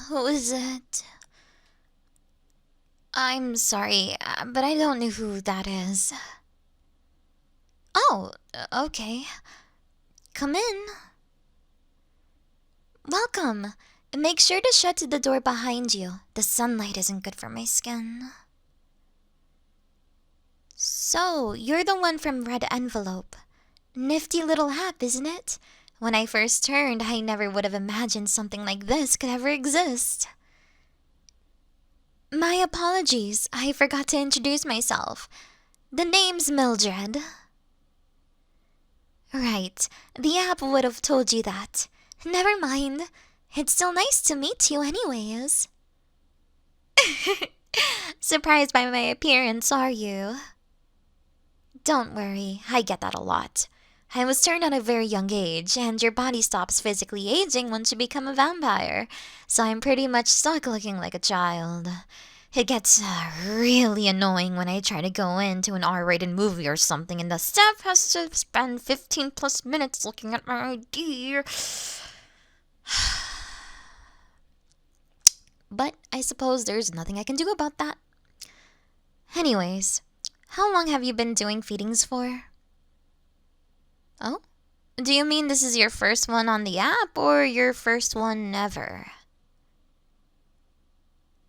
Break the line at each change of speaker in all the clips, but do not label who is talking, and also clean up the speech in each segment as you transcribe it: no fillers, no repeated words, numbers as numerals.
Who is it? I'm sorry, but I don't know who that is. Oh, okay. Come in. Welcome. Make sure to shut the door behind you. The sunlight isn't good for my skin. So, you're the one from Red Envelope. Nifty little app, isn't it? When I first turned, I never would have imagined something like this could ever exist. My apologies, I forgot to introduce myself. The name's Mildred. Right, the app would have told you that. Never mind. It's still nice to meet you anyways. Surprised by my appearance, are you? Don't worry, I get that a lot. I was turned at a very young age, and your body stops physically aging once you become a vampire, so I'm pretty much stuck looking like a child. It gets really annoying when I try to go into an R-rated movie or something and the staff has to spend 15 plus minutes looking at my ID. But I suppose there's nothing I can do about that. Anyways, how long have you been doing feedings for? Oh? Do you mean this is your first one on the app or your first one ever?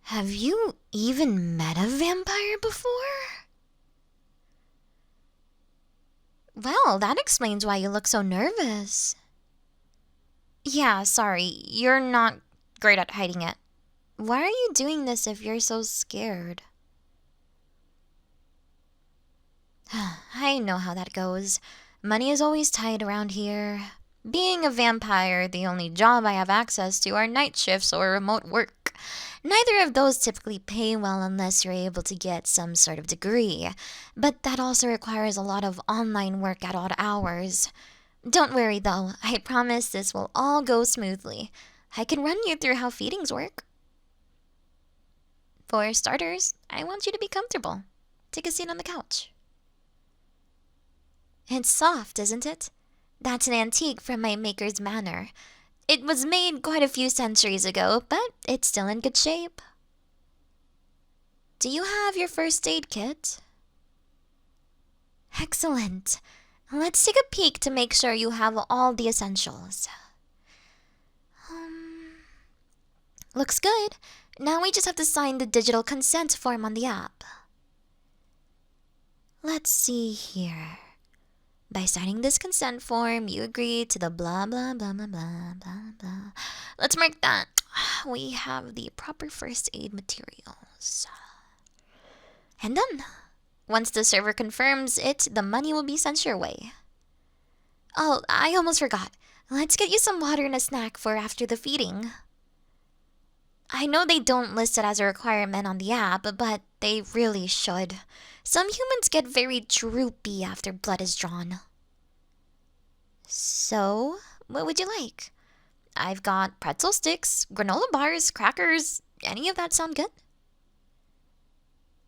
Have you even met a vampire before? Well, that explains why you look so nervous. Yeah, sorry, you're not great at hiding it. Why are you doing this if you're so scared? I know how that goes. Money is always tight around here. Being a vampire, the only job I have access to are night shifts or remote work. Neither of those typically pay well unless you're able to get some sort of degree. But that also requires a lot of online work at odd hours. Don't worry though, I promise this will all go smoothly. I can run you through how feedings work. For starters, I want you to be comfortable. Take a seat on the couch. It's soft, isn't it? That's an antique from my maker's manor. It was made quite a few centuries ago, but it's still in good shape. Do you have your first aid kit? Excellent. Let's take a peek to make sure you have all the essentials. Looks good. Now we just have to sign the digital consent form on the app. Let's see here. By signing this consent form, you agree to the blah blah blah blah blah blah blah. Let's mark that we have the proper first aid materials. And done. Once the server confirms it, the money will be sent your way. Oh, I almost forgot. Let's get you some water and a snack for after the feeding. I know they don't list it as a requirement on the app, but they really should. Some humans get very droopy after blood is drawn. So, what would you like? I've got pretzel sticks, granola bars, crackers. Any of that sound good?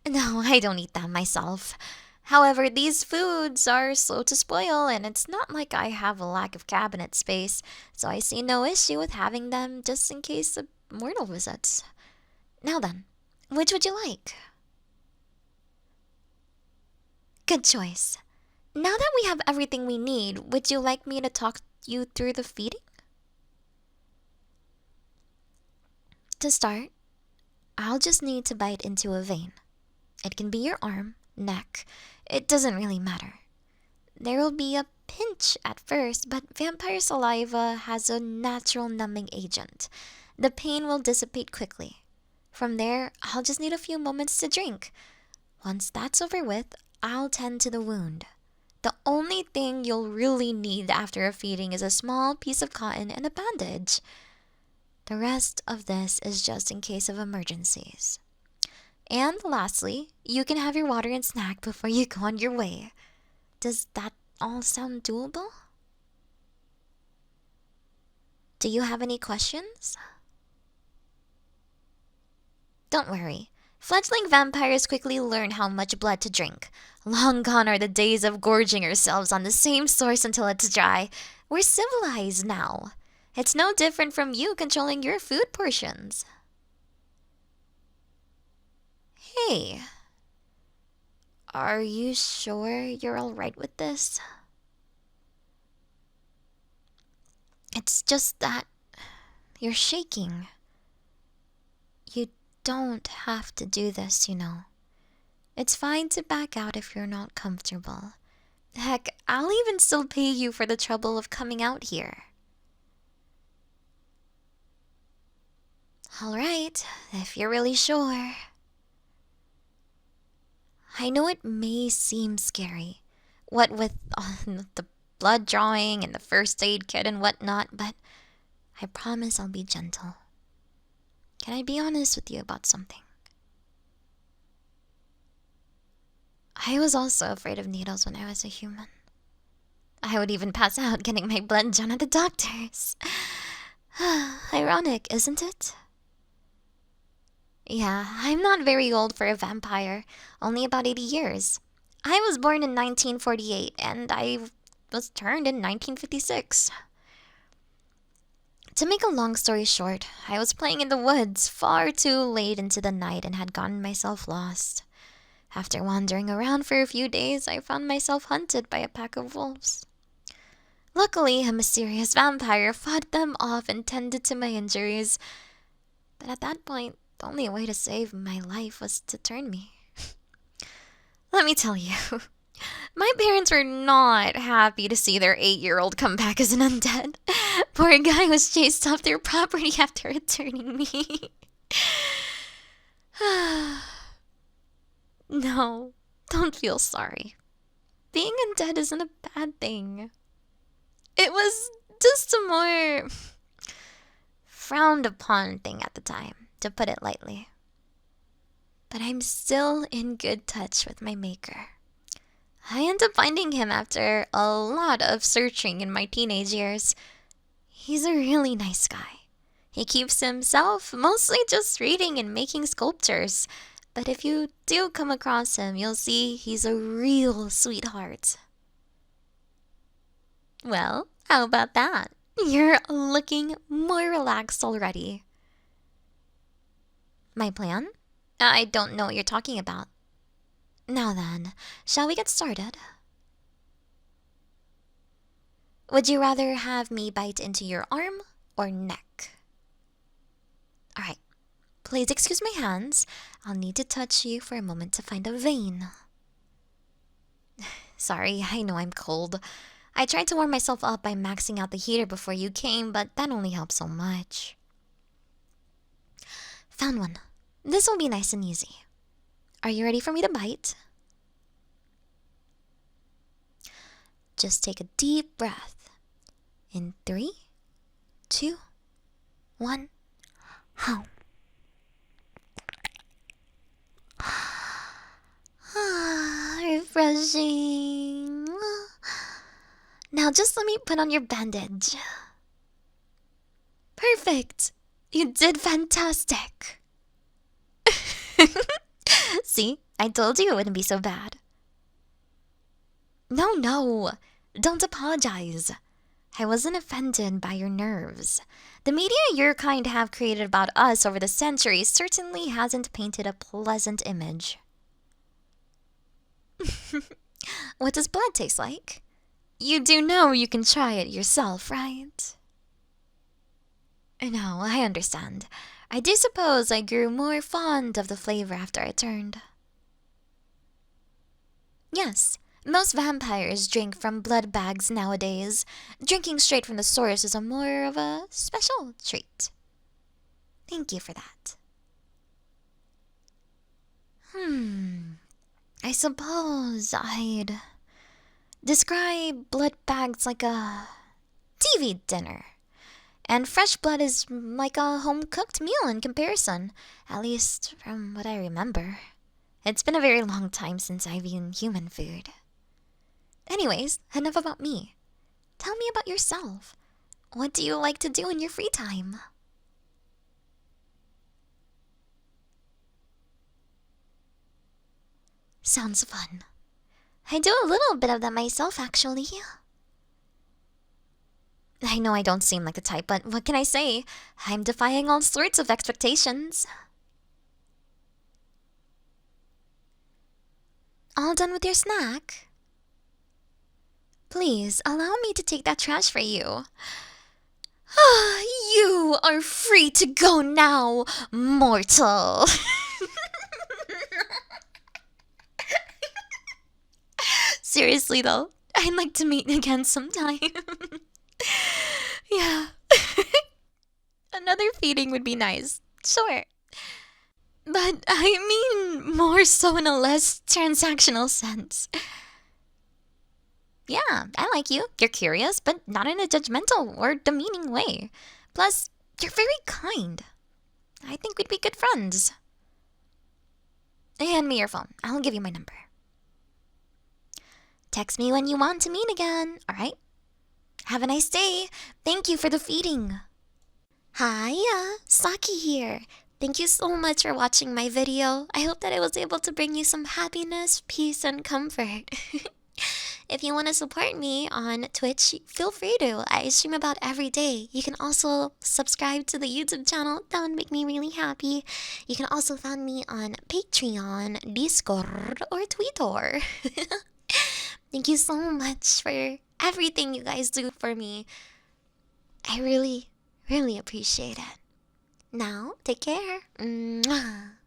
No, I don't eat them myself. However, these foods are slow to spoil, and it's not like I have a lack of cabinet space, so I see no issue with having them just in case a mortal visits. Now then, which would you like? Good choice. Now that we have everything we need, would you like me to talk you through the feeding? To start, I'll just need to bite into a vein. It can be your arm, neck, it doesn't really matter. There will be a pinch at first, but vampire saliva has a natural numbing agent. The pain will dissipate quickly. From there, I'll just need a few moments to drink. Once that's over with, I'll tend to the wound. The only thing you'll really need after a feeding is a small piece of cotton and a bandage. The rest of this is just in case of emergencies. And lastly, you can have your water and snack before you go on your way. Does that all sound doable? Do you have any questions? Don't worry. Fledgling vampires quickly learn how much blood to drink. Long gone are the days of gorging ourselves on the same source until it's dry. We're civilized now. It's no different from you controlling your food portions. Hey, are you sure you're alright with this? It's just that you're shaking. You don't have to do this, you know. It's fine to back out if you're not comfortable. Heck, I'll even still pay you for the trouble of coming out here. Alright, if you're really sure. I know it may seem scary, what with the blood drawing and the first aid kit and whatnot, but I promise I'll be gentle. Can I be honest with you about something? I was also afraid of needles when I was a human. I would even pass out getting my blood drawn at the doctor's. Ironic, isn't it? Yeah, I'm not very old for a vampire, only about 80 years. I was born in 1948 and I was turned in 1956. To make a long story short, I was playing in the woods far too late into the night and had gotten myself lost. After wandering around for a few days, I found myself hunted by a pack of wolves. Luckily, a mysterious vampire fought them off and tended to my injuries. But at that point, the only way to save my life was to turn me. Let me tell you, my parents were not happy to see their 8-year-old come back as an undead. Poor guy was chased off their property after returning me. No, don't feel sorry. Being undead isn't a bad thing. It was just a more frowned upon thing at the time, to put it lightly. But I'm still in good touch with my maker. I ended up finding him after a lot of searching in my teenage years. He's a really nice guy. He keeps to himself, mostly just reading and making sculptures. But if you do come across him, you'll see he's a real sweetheart. Well, how about that? You're looking more relaxed already. My plan? I don't know what you're talking about. Now then, shall we get started? Would you rather have me bite into your arm or neck? Alright, please excuse my hands. I'll need to touch you for a moment to find a vein. Sorry, I know I'm cold. I tried to warm myself up by maxing out the heater before you came, but that only helped so much. Found one. This will be nice and easy. Are you ready for me to bite? Just take a deep breath. In 3, 2, 1. How? Refreshing. Now just let me put on your bandage. Perfect. You did fantastic. See, I told you it wouldn't be so bad. No, don't apologize. I wasn't offended by your nerves. The media your kind have created about us over the centuries certainly hasn't painted a pleasant image. What does blood taste like? You do know you can try it yourself, right? No, I understand. I do suppose I grew more fond of the flavor after I turned. Yes, most vampires drink from blood bags nowadays. Drinking straight from the source is a more of a special treat. Thank you for that. I suppose I'd describe blood bags like a TV dinner. And fresh blood is like a home-cooked meal in comparison, at least from what I remember. It's been a very long time since I've eaten human food. Anyways, enough about me. Tell me about yourself. What do you like to do in your free time? Sounds fun. I do a little bit of that myself, actually. I know I don't seem like the type, but what can I say? I'm defying all sorts of expectations. All done with your snack? Please, allow me to take that trash for you. You are free to go now, mortal. Seriously though, I'd like to meet again sometime. Yeah. Another feeding would be nice. Sure. But I mean more so in a less transactional sense. Yeah, I like you. You're curious, but not in a judgmental or demeaning way. Plus, you're very kind. I think we'd be good friends. Hand me your phone. I'll give you my number. Text me when you want to meet again, alright? Have a nice day. Thank you for the feeding. Hiya, Saki here. Thank you so much for watching my video. I hope that I was able to bring you some happiness, peace, and comfort. If you want to support me on Twitch, feel free to. I stream about every day. You can also subscribe to the YouTube channel. That would make me really happy. You can also find me on Patreon, Discord, or Twitter. Thank you so much for everything you guys do for me. I really, really appreciate it. Now, take care. Mwah.